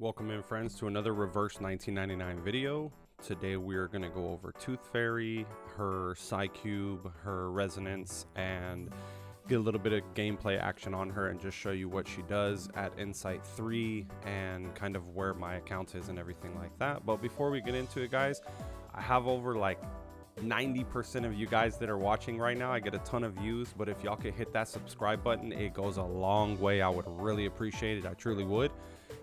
Welcome in, friends, to another reverse 1999 video. Today we're going to go over Tooth Fairy, her Psychube, her resonance, and get a little bit of gameplay action on her and just show you what she does at Insight 3 and kind of where my account is and everything like that. But before we get into it, guys, I have over like 90% of you guys that are watching right now. I get a ton of views, but if y'all could hit that subscribe button, it goes a long way. I would really appreciate it. I truly would.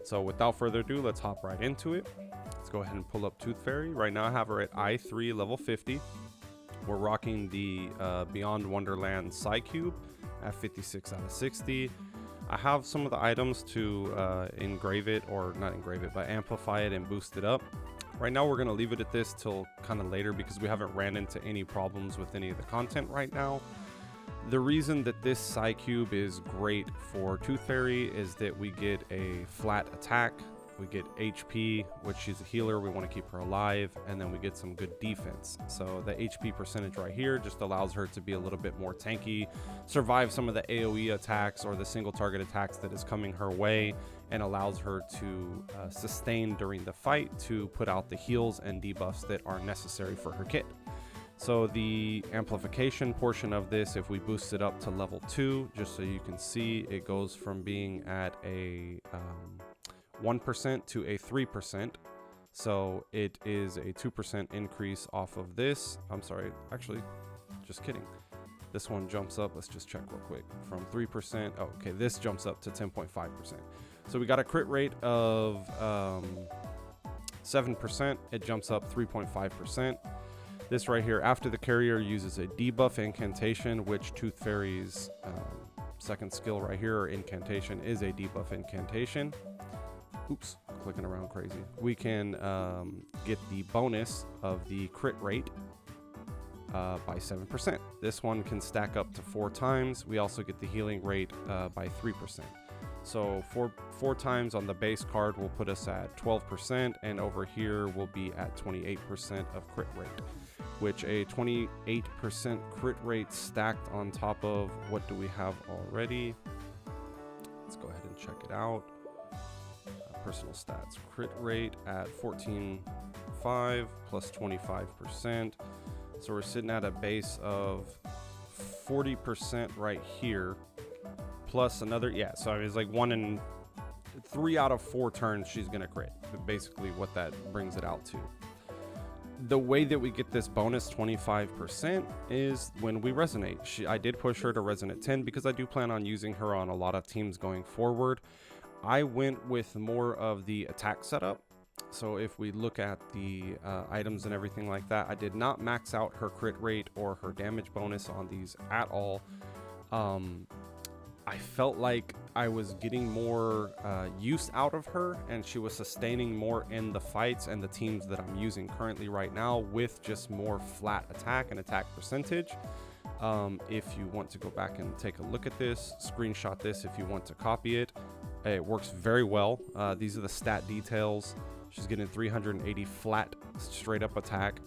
So without further ado, let's hop right into it. Let's go ahead and pull up Tooth Fairy. Right now I have her at I3 level 50. We're rocking the Beyond Wonderland Psycube at 56 out of 60. I have some of the items to engrave it, or not engrave it, but amplify it and boost it up. Right now we're going to leave it at this till kind of later because we haven't ran into any problems with any of the content right now. The reason that this Psycube is great for Tooth Fairy is that we get a flat attack, we get HP, which she's a healer, we want to keep her alive, and then we get some good defense. So the HP percentage right here just allows her to be a little bit more tanky, survive some of the AoE attacks or the single target attacks that is coming her way, and allows her to sustain during the fight to put out the heals and debuffs that are necessary for her kit. So the amplification portion of this, if we boost it up to level 2, just so you can see, it goes from being at a 1% to a 3%. So it is a 2% increase off of this. I'm sorry, actually, just kidding. This one jumps up, let's just check real quick, from 3%. Oh, okay, this jumps up to 10.5%. So we got a crit rate of 7%. It jumps up 3.5%. This right here, after the carrier uses a debuff incantation, which Tooth Fairy's second skill right here, or incantation, is a debuff incantation. Oops, clicking around crazy. We can get the bonus of the crit rate by 7%. This one can stack up to 4 times. We also get the healing rate by 3%. So four times on the base card will put us at 12%, and over here we'll be at 28% of crit rate, which a 28% crit rate stacked on top of what do we have already. Let's go ahead and check it out. Personal stats, crit rate at 14.5 plus 25%. So we're sitting at a base of 40% right here. Plus another, yeah, so it's like 1 in 3 out of 4 turns she's gonna crit, basically what that brings it out to. The way that we get this bonus 25% is when we resonate. I did push her to resonate 10 because I do plan on using her on a lot of teams going forward. I went with more of the attack setup. So if we look at the items and everything like that, I did not max out her crit rate or her damage bonus on these at all. I felt like I was getting more use out of her, and she was sustaining more in the fights and the teams that I'm using currently right now with just more flat attack and attack percentage. If you want to go back and take a look at this, screenshot this if you want to copy it. It works very well. These are the stat details. She's getting 380 flat straight up attack,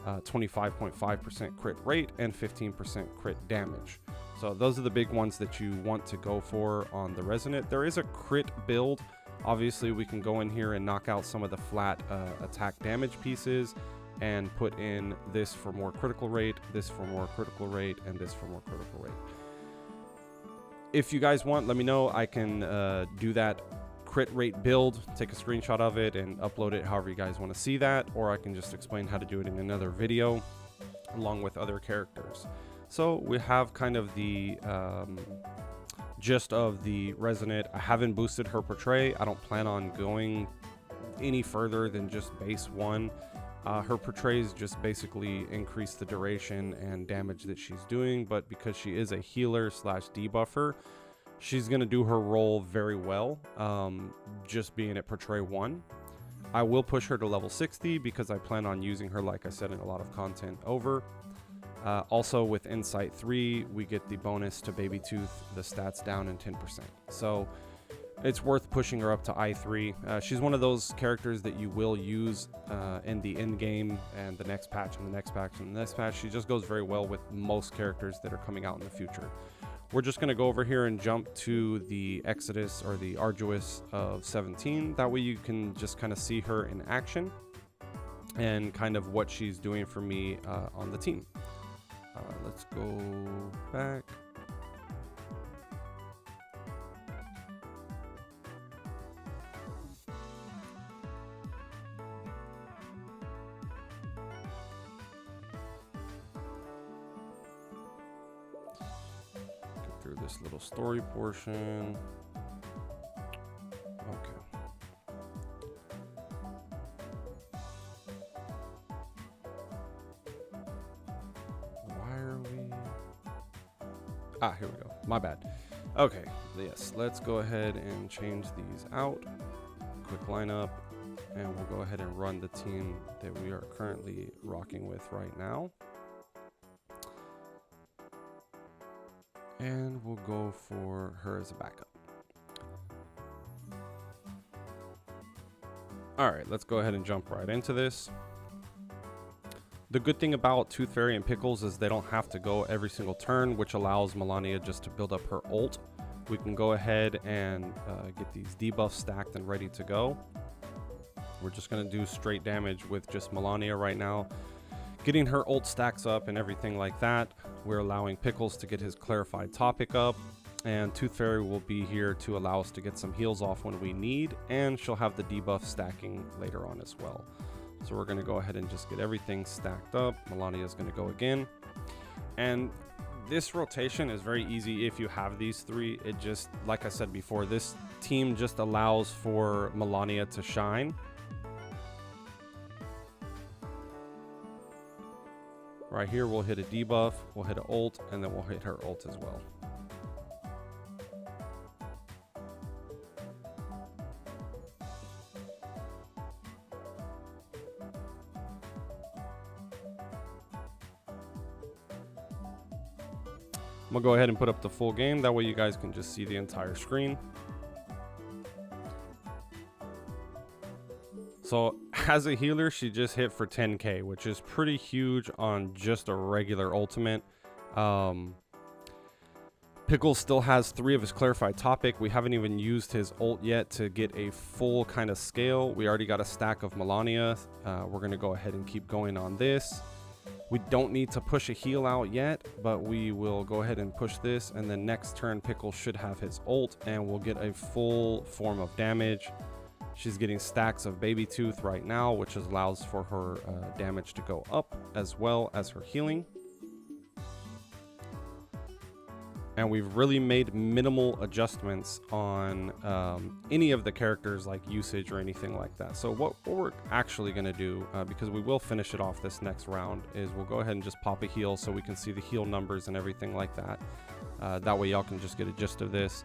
25.5% crit rate, and 15% crit damage. So those are the big ones that you want to go for on the Resonant. There is a crit build. Obviously, we can go in here and knock out some of the flat attack damage pieces and put in this for more critical rate, this for more critical rate, and this for more critical rate. If you guys want, let me know. I can do that crit rate build, take a screenshot of it and upload it however you guys want to see that, or I can just explain how to do it in another video along with other characters. So we have kind of the gist of the Resonant. I haven't boosted her portray. I don't plan on going any further than just base 1. Her portrays just basically increase the duration and damage that she's doing, but because she is a healer slash debuffer, she's going to do her role very well, just being at portray 1. I will push her to level 60 because I plan on using her, like I said, in a lot of content over. Also with Insight 3, we get the bonus to Baby Tooth, the stats down in 10%. So it's worth pushing her up to I3. She's one of those characters that you will use in the end game and the next patch and the next patch and the next patch. She just goes very well with most characters that are coming out in the future. We're just going to go over here and jump to the Exodus or the Arduous of 17. That way you can just kind of see her in action and kind of what she's doing for me on the team. Let's go back. Through this little story portion. Okay. Why are we? Here we go. My bad. Okay. Yes. Let's go ahead and change these out. Quick lineup. And we'll go ahead and run the team that we are currently rocking with right now. And we'll go for her as a backup. All right, let's go ahead and jump right into this. The good thing about Tooth Fairy and Pickles is they don't have to go every single turn, which allows Melania just to build up her ult. We can go ahead and get these debuffs stacked and ready to go. We're just gonna do straight damage with just Melania right now. Getting her ult stacks up and everything like that. We're allowing Pickles to get his clarified topic up, and Tooth Fairy will be here to allow us to get some heals off when we need, and she'll have the debuff stacking later on as well. So we're gonna go ahead and just get everything stacked up. Melania is gonna go again. And this rotation is very easy if you have these three. It just, like I said before, this team just allows for Melania to shine. Right here, we'll hit a debuff, we'll hit an ult, and then we'll hit her ult as well. I'm gonna go ahead and put up the full game. That way you guys can just see the entire screen. So as a healer, she just hit for 10k, which is pretty huge on just a regular ultimate. Pickles still has 3 of his clarified topic. We haven't even used his ult yet to get a full kind of scale. We already got a stack of Melania. We're going to go ahead and keep going on this. We don't need to push a heal out yet, but we will go ahead and push this. And then next turn, Pickles should have his ult and we'll get a full form of damage. She's getting stacks of Baby Tooth right now, which allows for her damage to go up as well as her healing. And we've really made minimal adjustments on any of the characters like usage or anything like that. So what we're actually going to do, because we will finish it off this next round, is we'll go ahead and just pop a heal so we can see the heal numbers and everything like that. That way y'all can just get a gist of this.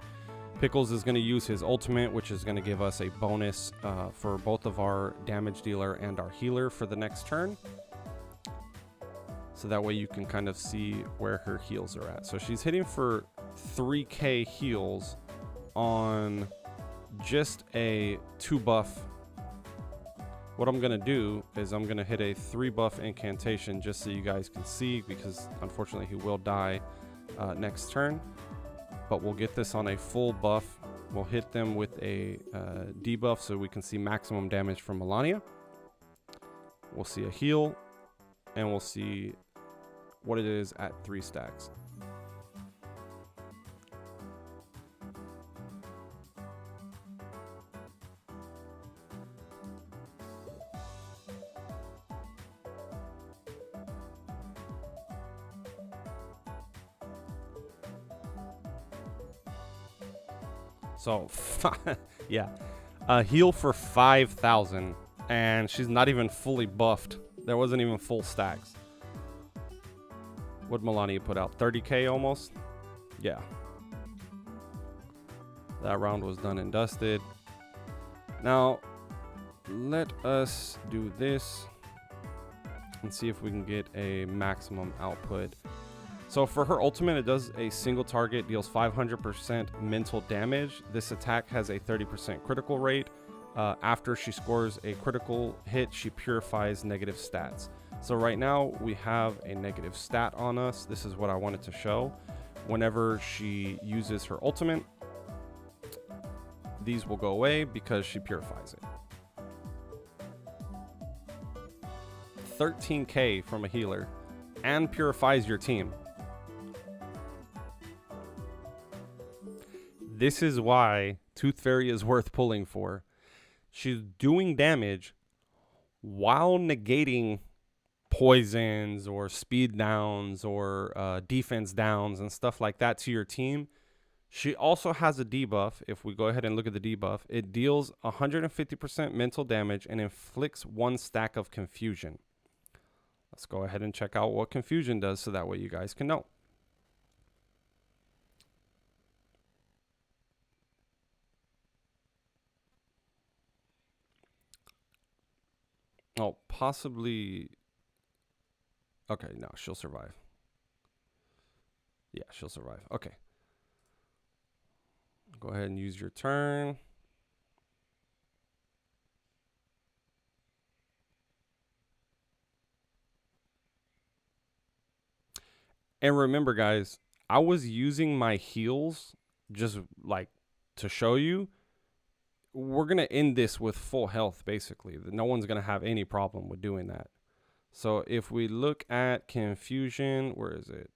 Pickles is going to use his ultimate, which is going to give us a bonus for both of our damage dealer and our healer for the next turn. So that way you can kind of see where her heals are at. So she's hitting for 3k heals on just a 2 buff. What I'm going to do is I'm going to hit a 3 buff incantation just so you guys can see, because unfortunately he will die next turn. But we'll get this on a full buff. We'll hit them with a debuff so we can see maximum damage from Melania. We'll see a heal, and we'll see what it is at 3 stacks. So yeah, a heal for 5,000, and she's not even fully buffed. There wasn't even full stacks. What'd Melania put out? 30k almost? Yeah. That round was done and dusted. Now, let us do this and see if we can get a maximum output. So for her ultimate, it does a single target, deals 500% mental damage. This attack has a 30% critical rate. After she scores a critical hit, she purifies negative stats. So right now we have a negative stat on us. This is what I wanted to show. whenever she uses her ultimate, these will go away because she purifies it. 13k from a healer and purifies your team. This is why Tooth Fairy is worth pulling for. She's doing damage while negating poisons or speed downs or defense downs and stuff like that to your team. She also has a debuff. If we go ahead and look at the debuff, it deals 150% mental damage and inflicts 1 stack of confusion. Let's go ahead and check out what confusion does so that way you guys can know. Oh, possibly. Okay, no, she'll survive. Yeah, she'll survive. Okay. Go ahead and use your turn. And remember, guys, I was using my heals just like to show you. We're going to end this with full health, basically. No one's going to have any problem with doing that. So if we look at confusion, where is it?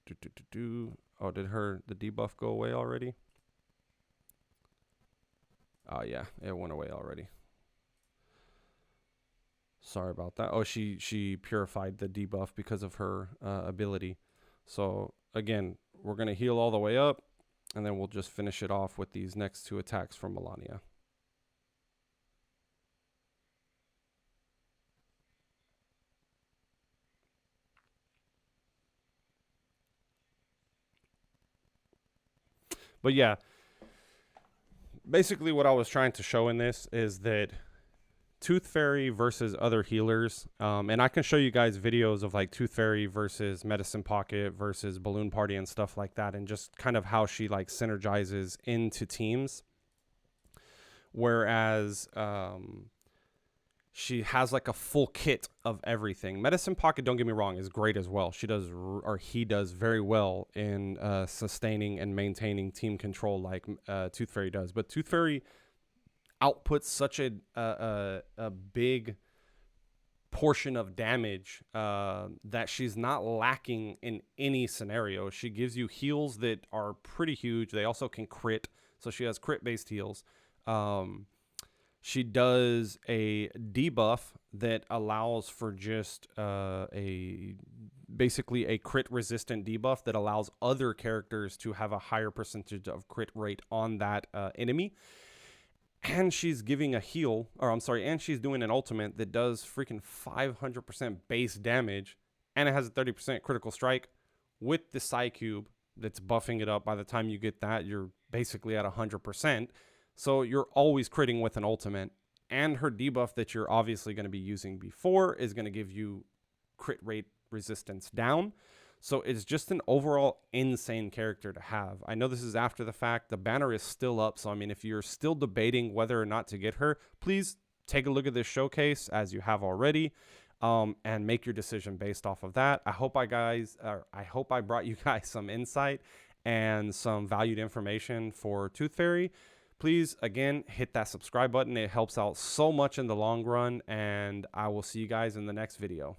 Oh, did the debuff go away already? Oh, yeah, it went away already. Sorry about that. Oh, she purified the debuff because of her ability. So, again, we're going to heal all the way up, and then we'll just finish it off with these next 2 attacks from Melania. But yeah, basically what I was trying to show in this is that Tooth Fairy versus other healers, and I can show you guys videos of like Tooth Fairy versus Medicine Pocket versus Balloon Party and stuff like that, and just kind of how she like synergizes into teams. Whereas she has like a full kit of everything. Medicine Pocket, don't get me wrong, is great as well. He does very well in sustaining and maintaining team control like Tooth Fairy does. But Tooth Fairy outputs such a big portion of damage that she's not lacking in any scenario. She gives you heals that are pretty huge. They also can crit, so she has crit-based heals. She does a debuff that allows for just basically a crit resistant debuff that allows other characters to have a higher percentage of crit rate on that enemy. And she's giving a heal, and she's doing an ultimate that does freaking 500% base damage, and it has a 30% critical strike with the Psycube that's buffing it up. By the time you get that, you're basically at 100%. So you're always critting with an ultimate, and her debuff that you're obviously going to be using before is going to give you crit rate resistance down. So it's just an overall insane character to have. I know this is after the fact. The banner is still up. So, I mean, if you're still debating whether or not to get her, please take a look at this showcase as you have already, and make your decision based off of that. I hope I brought you guys some insight and some valued information for Tooth Fairy. Please, again, hit that subscribe button. It helps out so much in the long run, and I will see you guys in the next video.